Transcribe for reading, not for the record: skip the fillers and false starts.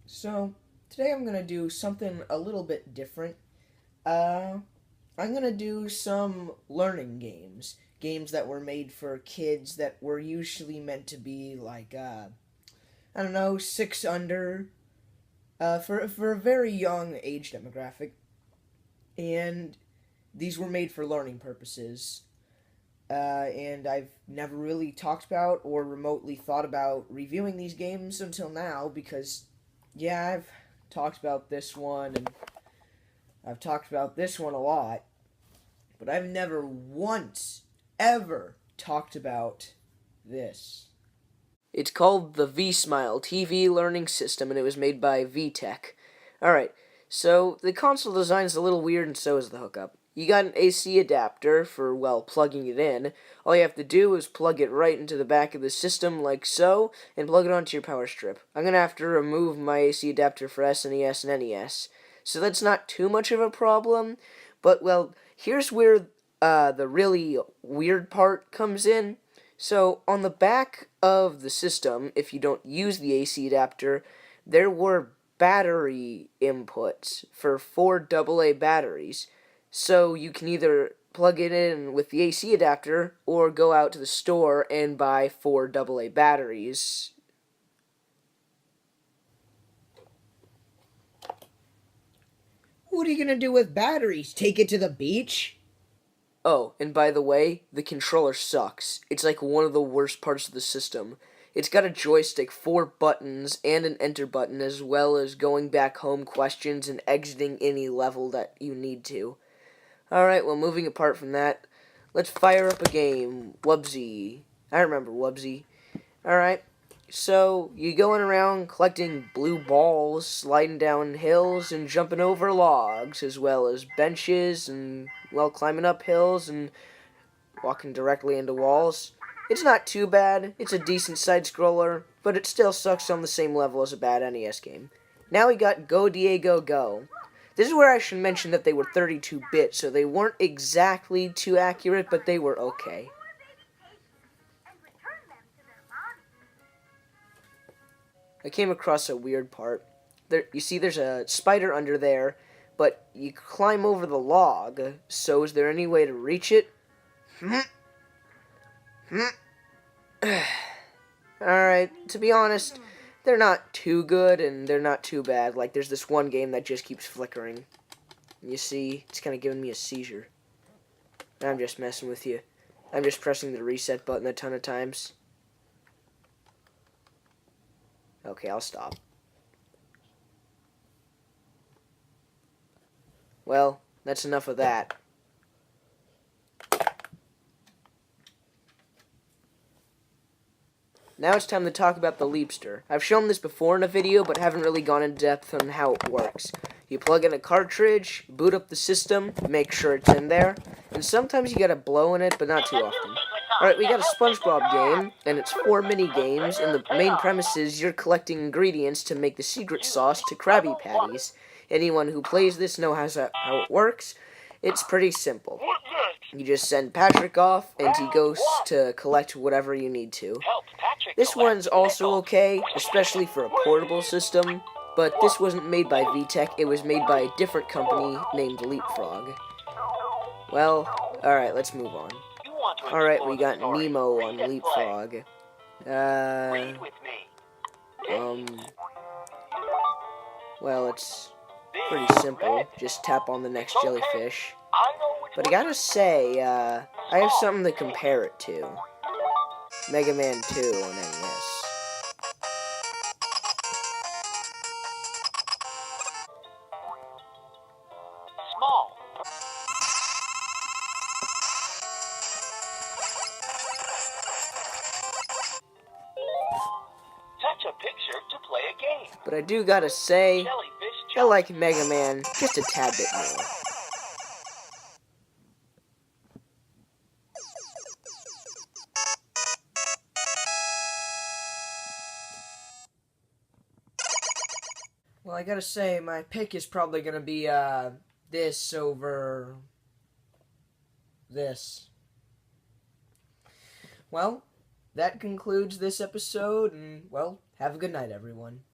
So, today I'm going to do something a little bit different. Uh, I'm going to do some learning games. Games that were made for kids that were usually meant to be like, I don't know, 6 under, for a very young age demographic. And these were made for learning purposes. And I've never really talked about or remotely thought about reviewing these games until now because, yeah, I've talked about this one and I've talked about this one a lot, but I've never once ever talked about this. It's called the VSmile TV learning system, and it was made by VTech. Alright, so the console design is a little weird, and so is the hookup. You got an AC adapter for, well, plugging it in. All you have to do is plug it right into the back of the system, like so, and plug it onto your power strip. I'm going to have to remove my AC adapter for SNES and NES. So that's not too much of a problem, but, well, here's where the really weird part comes in. So, on the back of the system, if you don't use the AC adapter, there were battery inputs for 4 AA batteries. So, you can either plug it in with the AC adapter or go out to the store and buy 4 AA batteries. What are you going to do with batteries? Take it to the beach? Oh, and by the way, the controller sucks. It's like one of the worst parts of the system. It's got a joystick, 4 buttons, and an enter button, as well as going back home questions and exiting any level that you need to. Alright, well, moving apart from that, let's fire up a game. Wubsy. I remember Wubsy. Alright, so you going around collecting blue balls, sliding down hills, and jumping over logs, as well as benches, and, well, climbing up hills, and walking directly into walls. It's not too bad. It's a decent side-scroller, but it still sucks on the same level as a bad NES game. Now we got Go Diego Go. This is where I should mention that they were 32-bit, so they weren't exactly too accurate, but they were okay. I came across a weird part. You see there's a spider under there, but you climb over the log, so is there any way to reach it? Alright, to be honest, they're not too good and they're not too bad. Like, there's this one game that just keeps flickering. You see, it's kind of giving me a seizure. I'm just messing with you. I'm just pressing the reset button a ton of times. Okay, I'll stop. Well, that's enough of that. Now it's time to talk about the Leapster. I've shown this before in a video, but haven't really gone in depth on how it works. You plug in a cartridge, boot up the system, make sure it's in there, and sometimes you gotta blow in it, but not too often. Alright, we got a SpongeBob game, and it's 4 mini-games, and the main premise is you're collecting ingredients to make the secret sauce to Krabby Patties. Anyone who plays this knows how it works. It's pretty simple. You just send Patrick off, and he goes to collect whatever you need to. This one's also okay, especially for a portable system, but this wasn't made by VTech, it was made by a different company named Leapfrog. Well, alright, let's move on. Alright, we got Nemo on Leapfrog. Well, it's pretty simple. Just tap on the next jellyfish. But I gotta say, I have something to compare it to. Mega Man 2 on NES. Touch a picture to play a game. But I do gotta say, I like Mega Man just a tad bit more. Well, I gotta say, my pick is probably gonna be, this over this. Well, that concludes this episode, and, well, have a good night, everyone.